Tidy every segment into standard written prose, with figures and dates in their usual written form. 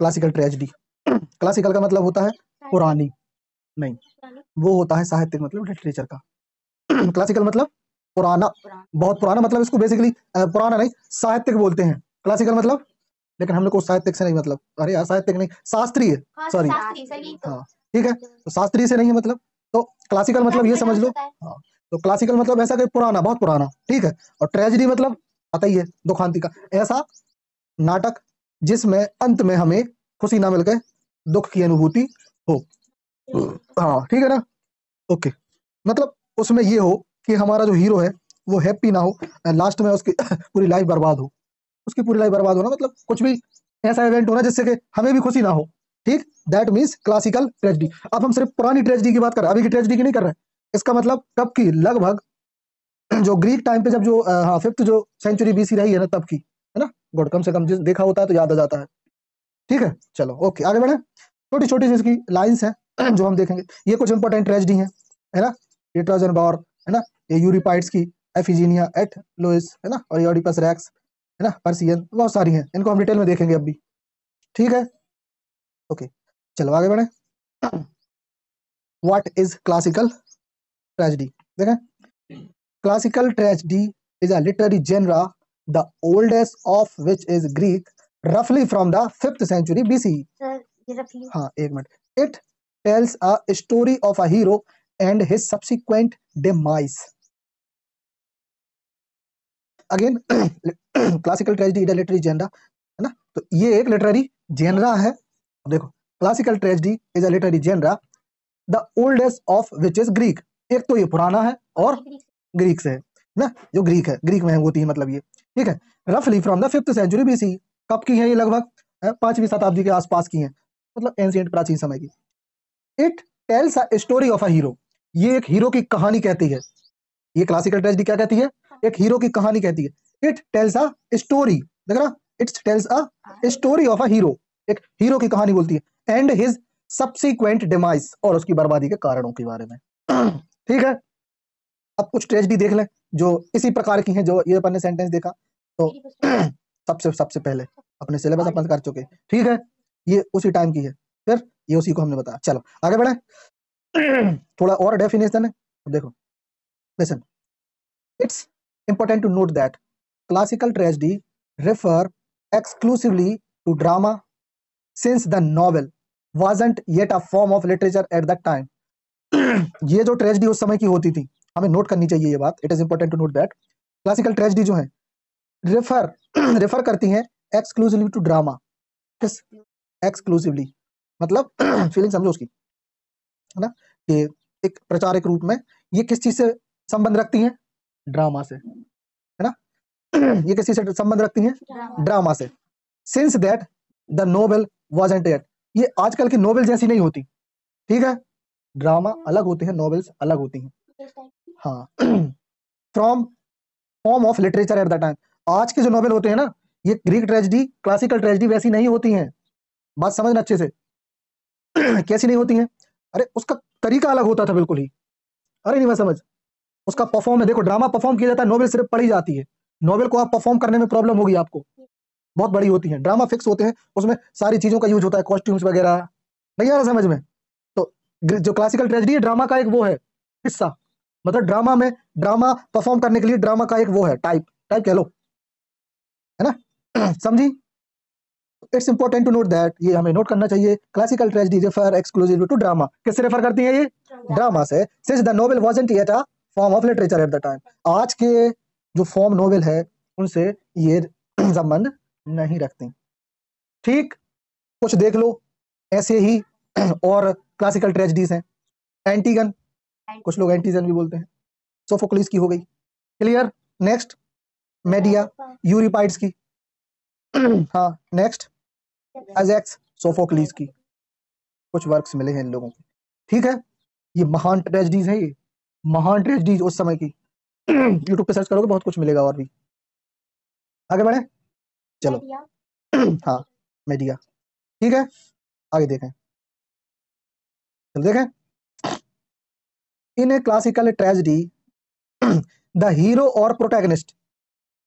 Classical tragedy. Classical का मतलब होता है पुरानी, नहीं वो होता है साहित्य मतलब लिटरेचर का। क्लासिकल मतलब पुराना, बहुत पुराना, मतलब इसको बेसिकली पुराना नहीं साहित्यिक बोलते हैं क्लासिकल मतलब। लेकिन हम लोग को साहित्यिक से नहीं मतलब, अरे यार साहित्यिक नहीं, शास्त्रीय, सॉरी हाँ ठीक है, तो शास्त्रीय से नहीं है मतलब। तो क्लासिकल मतलब ये समझ लो, हाँ तो क्लासिकल मतलब ऐसा कि पुराना, बहुत पुराना, ठीक है। और ट्रेजेडी मतलब पता ही है, दुखांती का, ऐसा नाटक जिसमें अंत में हमें खुशी ना मिलकर दुख की अनुभूति हो। हाँ ठीक है ना, ओके। मतलब उसमें ये हो कि हमारा जो हीरो है वो हैप्पी ना हो, लास्ट में उसकी पूरी लाइफ बर्बाद हो, उसकी पूरी लाइफ बर्बाद होना मतलब कुछ भी ऐसा इवेंट होना जिससे कि हमें भी खुशी ना हो, ठीक, दैट मीन्स क्लासिकल ट्रेजेडी। अब हम सिर्फ पुरानी ट्रेजेडी की बात कर रहे हैं, अभी की ट्रेजेडी की नहीं कर रहे हैं। इसका मतलब कब की, लगभग जो ग्रीक टाइम पे, जब जो हाँ 5th जो सेंचुरी बीसी रही है ना, तब की, है ना, गुड, कम से कम जिस देखा होता है तो याद आ जाता है, ठीक है। चलो ओके आगे बढ़े। छोटी छोटी जिसकी लाइंस हैं जो हम देखेंगे, ये कुछ इंपॉर्टेंट ट्रेजेडी हैं, है ना, ये ट्रोजन वॉर, है ना, ये यूरिपाइड्स की एफिजीनिया एट लोइस, है ना, और ओडिपस रेक्स, है ना, पर्सियन, बहुत सारी हैं, इनको हम डिटेल में देखेंगे अब भी, ठीक है, ओके। चलो आगे बढ़े। व्हाट इज क्लासिकल ट्रेजेडी, देखें। Classical tragedy is a literary genre the oldest of which is Greek, रफली from the 5th century BC। हाँ एक मिनट, it tells a story of a hero and his subsequent demise। Again classical tragedy is a literary genre, है ना, तो ये एक literary genre है। देखो, classical tragedy is a literary genre the oldest of which is Greek, एक तो ये पुराना है और ग्रीक से है ना, जो ग्रीक है, ग्रीक में होती है मतलब ये, ठीक है। रफली from the 5th century BC, कब की है ये, लगभग 5वीं शताब्दी के आसपास की है, मतलब एंशिएंट, प्राचीन समय की। It tells a story of a hero, ये एक हीरो की कहानी कहती है। ये क्लासिकल ट्रेजेडी क्या कहती है, एक हीरो की कहानी कहती है। इट टेल्स अ स्टोरी, देख रहा, it tells a story of a hero, एक हीरो की कहानी बोलती है, एंड हिज सब्सिक्वेंट डिमाइस, और उसकी बर्बादी के कारणों के बारे में। ठीक है, अब कुछ ट्रेजेडी देख लें जो इसी प्रकार की हैं, जो ये अपन ने सेंटेंस देखा तो सबसे सबसे पहले अपने सिलेबस अपन कर चुके, ठीक है, ये उसी टाइम की है, फिर ये उसी को हमने बताया। चलो आगे बढ़े। थोड़ा और डेफिनेशन है, देखो, listen, it's important to note that classical tragedy refer exclusively to drama since the novel wasn't yet a form of literature at that time। ये जो ट्रेजेडी उस समय की होती थी, हमें नोट करनी चाहिए ये बात, it is important to note that classical tragedy जो है रेफर रेफर करती हैं एक्सक्लूसिवली टू ड्रामा। किस, एक्सक्लूसिवली मतलब फीलिंग समझो उसकी, है ना, कि एक प्रचारक रूप में ये किस चीज से संबंध रखती हैं, ड्रामा से, है ना। ये किसी से संबंध रखती हैं, ड्रामा से। Since that the novel wasn't yet, ये आजकल की नोवेल जैसी नहीं होती, ठीक है, ड्रामा अलग होते हैं, नोवेल्स अलग होती हैं, हाँ। From form of literature at the time, आज के जो नोवेल होते हैं ना, ये ग्रीक ट्रेजेडी, क्लासिकल ट्रेजेडी वैसी नहीं होती हैं, बात समझना अच्छे से। कैसी नहीं होती हैं, अरे उसका तरीका अलग होता था बिल्कुल ही, अरे नहीं मैं समझ, उसका परफॉर्म है, देखो ड्रामा परफॉर्म किया जाता है, नोवेल सिर्फ पढ़ी जाती है, नोवेल को आप परफॉर्म करने में प्रॉब्लम होगी आपको, बहुत बड़ी होती है, ड्रामा फिक्स होते हैं, उसमें सारी चीजों का यूज होता है, कॉस्ट्यूम्स वगैरह, नहीं आ रहा समझ में। तो जो क्लासिकल ट्रेजेडी है, ड्रामा का एक वो है हिस्सा, मतलब ड्रामा में, ड्रामा परफॉर्म करने के लिए ड्रामा का एक वो है, टाइप टाइप कह लो, है ना। समझी, it's important to note that, ये हमें नोट करना चाहिए, classical tragedy refer exclusively to drama, किससे रेफर करती है ये, ड्रामा से, since the novel wasn't yet a form of literature at the time, आज के जो फॉर्म नोवेल है उनसे ये संबंध नहीं रखती, ठीक। कुछ देख लो ऐसे ही और क्लासिकल ट्रेजेडीज हैं, एंटीगन, कुछ लोग एंटीजन भी बोलते हैं, सोफोक्लिस की हो गई, क्लियर। नेक्स्ट मेडिया, यूरिपाइड्स की, हाँ नेक्स्ट अजेक्स, सोफोक्लिस की, कुछ वर्क्स मिले हैं इन लोगों को, ठीक है। ये महान ट्रेजेडीज हैं, ये महान ट्रेजेडीज उस समय की। यूट्यूब पे सर्च करोगे बहुत कुछ मिलेगा और भी। आगे बढ़े, चलो, हाँ मीडिया, ठीक है, आगे देखें, चलो देखें। In a classical tragedy the hero और प्रोटैगनिस्ट,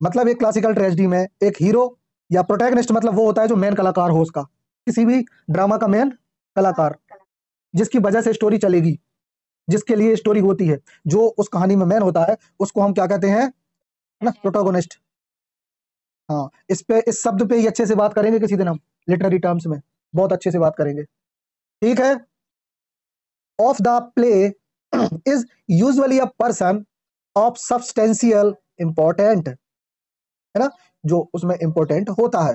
मतलब एक क्लासिकल ट्रेजेडी में एक हीरो या प्रोटैगनिस्ट, मतलब वो होता है जो मेन कलाकार हो उसका, किसी भी ड्रामा का मेन कलाकार, जिसकी वजह से स्टोरी चलेगी, जिसके लिए स्टोरी होती है, जो उस कहानी में मेन होता है, उसको हम क्या कहते हैं ना, प्रोटोगोनिस्ट। हाँ, इस शब्द पे ही अच्छे से बात करेंगे किसी दिन हम, लिटरेरी टर्म्स में बहुत अच्छे से बात करेंगे, ठीक है। Of the play is usually a person of substantial important, है ना, जो उसमें इंपॉर्टेंट होता है।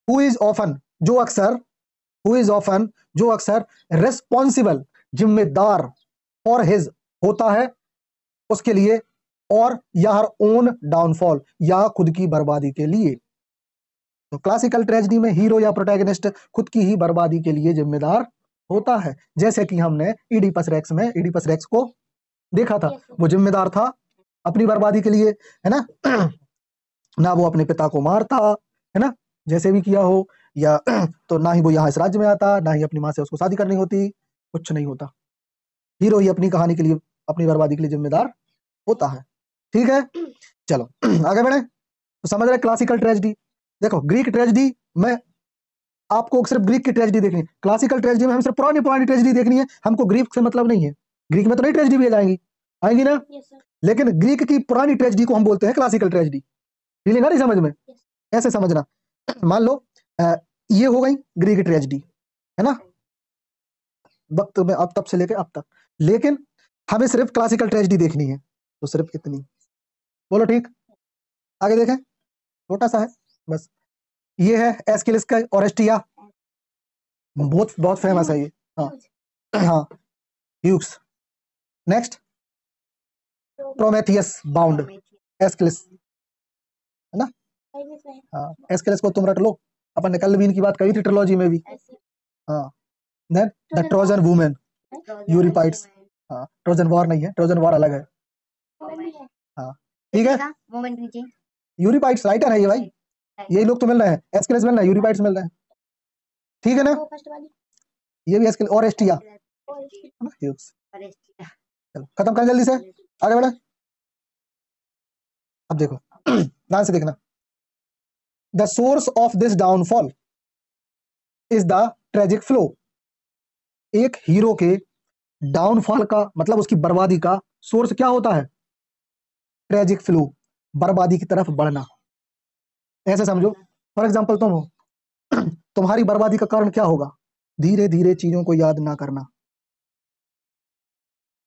हु इज ऑफन, जो अक्सर, हु इज ऑफन, जो अक्सर रिस्पॉन्सिबल, जिम्मेदार, फॉर हिज, होता है उसके लिए, और यार ओन डाउनफॉल, या खुद की बर्बादी के लिए। तो क्लासिकल ट्रेजेडी में हीरो या प्रोटैगनिस्ट खुद की ही बर्बादी के लिए जिम्मेदार होता है, जैसे कि हमने इडिपस रेक्स में इडिपस रेक्स को देखा था, वो जिम्मेदार था अपनी बर्बादी के लिए, है ना। ना वो अपने पिता को मारता, है ना, जैसे भी किया हो, या तो ना ही वो यहाँ इस राज्य में आता, ना ही अपनी माँ से उसको शादी करनी होती, कुछ नहीं होता। हीरो ही अपनी कहानी के लिए, अपनी बर्बादी के लिए जिम्मेदार होता है, ठीक है। चलो आगे बढ़े, तो समझ रहे क्लासिकल ट्रेजेडी। देखो ग्रीक ट्रेजेडी में आपको सिर्फ ग्रीक की ट्रेजेडी देखनी है, क्लासिकल ट्रेजेडी में हम सिर्फ पुरानी पुरानी ट्रेजेडी देखनी है, हमको ग्रीक से मतलब नहीं है। ग्रीक में तो नई ट्रेजेडी भी आएंगी, आएंगी ना, लेकिन ग्रीक की पुरानी ट्रेजेडी को हम बोलते हैं क्लासिकल ट्रेजेडी। फीलिंग आ रही समझ में, ऐसे समझना। मान लो ये हो गई ग्रीक ट्रेजेडी, है ना, वक्त में अब तब से लेके अब तक, लेकिन हमें सिर्फ क्लासिकल ट्रेजेडी देखनी है, तो सिर्फ इतनी, बोलो ठीक। आगे देखें, छोटा सा है बस, ये है एस्किलस का ओरेस्टिया, बहुत बहुत फेमस है ये, हाँ हाँ, ह्यूक्स। नेक्स्ट प्रोमेथियस बाउंड, एस्किलस, है ना, हाँ, एस्किलस को तुम रट लो, अपन ने कल भी इनकी बात कही थी ट्रिलॉजी में भी, हाँ। देन द ट्रोजन वुमेन, यूरिपाइड्स, हाँ, ट्रोजन वॉर नहीं है, ट्रोजन वॉर अलग है, हाँ, ठीक है। यूरिपाइड्स राइटर है ये भाई, यही लोग तो मिल रहे हैं, एस्किलस मिल रहे हैं, यूरिपाइड्स मिल रहे हैं, ठीक है ना। ये भी एस्किलस और एस्टिया, ह्यूक्स। चलो खत्म करें जल्दी से, आगे बढ़े। अब देखो ध्यान से देखना, the source of this downfall is the tragic flow. एक हीरो के डाउनफॉल का मतलब उसकी बर्बादी का सोर्स क्या होता है, ट्रेजिक फ्लो, बर्बादी की तरफ बढ़ना। ऐसे समझो, फॉर एग्जांपल तुम हो, तुम्हारी बर्बादी का कारण क्या होगा, धीरे धीरे चीजों को याद ना करना,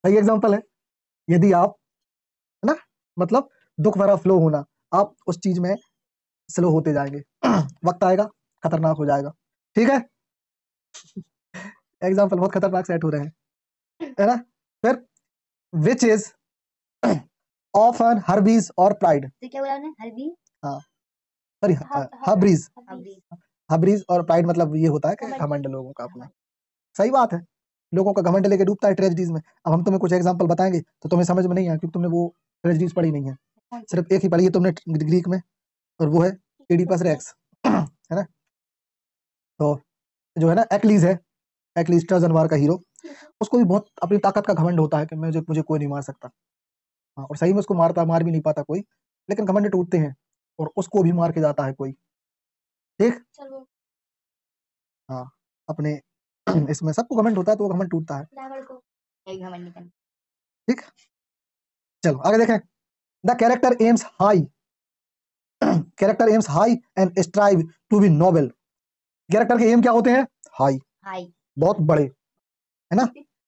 सही एग्जांपल है। यदि आप, है ना, मतलब दुख भरा फ्लो होना, आप उस चीज में स्लो होते जाएंगे, वक्त आएगा खतरनाक हो जाएगा, ठीक है। एग्जांपल बहुत खतरनाक सेट हो रहे हैं, है ना। फिर विच इज ऑफन हर्बीज और प्राइड, क्या बोला आपने, हर्बी, हाँ सॉरी हर्बीज, हर्बीज और प्राइड मतलब ये होता है कि घमंड लोगों का अपना, सही बात है, लोगों का घमंड लेके डूबता है ट्रेजेडीज में। अब हम तुम्हें कुछ एग्जांपल बताएंगे तो तुम्हें समझ में नहीं आया, क्योंकि तुमने वो ट्रेजेडीज पढ़ी नहीं है, सिर्फ एक ही पढ़ी है तुमने ग्रीक में, और वो है इडिपस रेक्स, है ना। तो जो है ना एक्लीज है, एक्लीज ट्रोजन वार का हीरो, उसको भी बहुत अपनी ताकत का घमंड होता है कि मुझे कोई नहीं मार सकता, हाँ, और सही में उसको मार भी नहीं पाता कोई, लेकिन घमंड टूटते हैं और उसको भी मार के जाता है कोई, ठीक, हाँ, अपने इसमें सबको घमंड होता है तो वो घमंड टूटता है, ठीक। चलो आगे देखें, the character aims high, character aims high and strive to be noble. Character के एम क्या होते हैं, हाई, बहुत बड़े, है ना,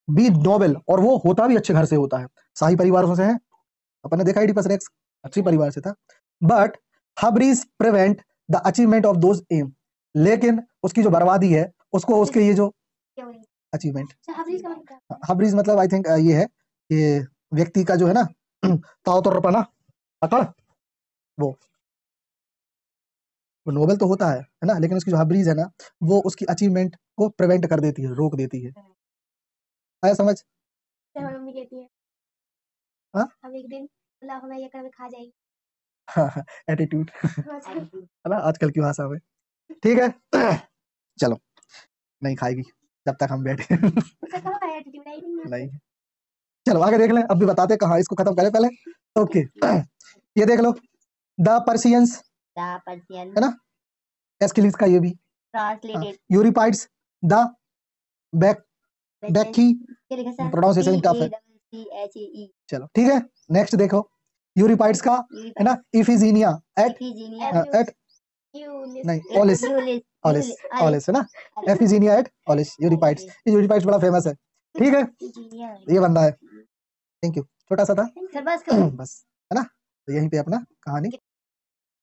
बी नोबल, और वो होता भी अच्छे घर से होता है, शाही परिवारों से है, अपन ने देखा इडिपस रेक्स अच्छी परिवार से था, but hubris prevent the achievement of those aims, लेकिन उसकी जो बर्बादी है उसको उसके ये जो अचीवमेंट, हब्रीज मतलब आई थिंक ये है कि व्यक्ति का जो है ना ताव तौरपना, अकड़, वो नोबल तो होता है ना, लेकिन उसकी जो हब्रीज है ना, वो उसकी अचीवमेंट को प्रिवेंट कर देती है, रोक देती है, आया समझ। मम्मी कहती है, हाँ हम एक दिन हमें ये कर खा जाएगी, हाँ, एटीट्यूड है ना आजकल की भाषा में, ठीक है। चलो नहीं खाएगी जब तक हम बैठे नहीं, चलो आगे देख लें, अब भी बताते कहाँ, इसको खत्म करें पहले, ओके। ये देख लो, द पर्सियंस, है ना, एस्किलिस का ये भी, Translated. यूरिपाइड्स द बैकी ये लिखा सर प्रोनाउंसिएशन टफ है। CHAE चलो ठीक है, नेक्स्ट देखो यूरिपाइड्स का है ना, इफिजीनिया एट नहीं ओलिस ओलिस है ना, एफिजीनिया एट ओलिस यूरिपाइड्स। ये यूरिपाइड्स बड़ा फेमस है, ठीक है, ये बंदा है। थैंक यू, छोटा सा था सर बस बस है ना, तो यहीं पे अपना कहानी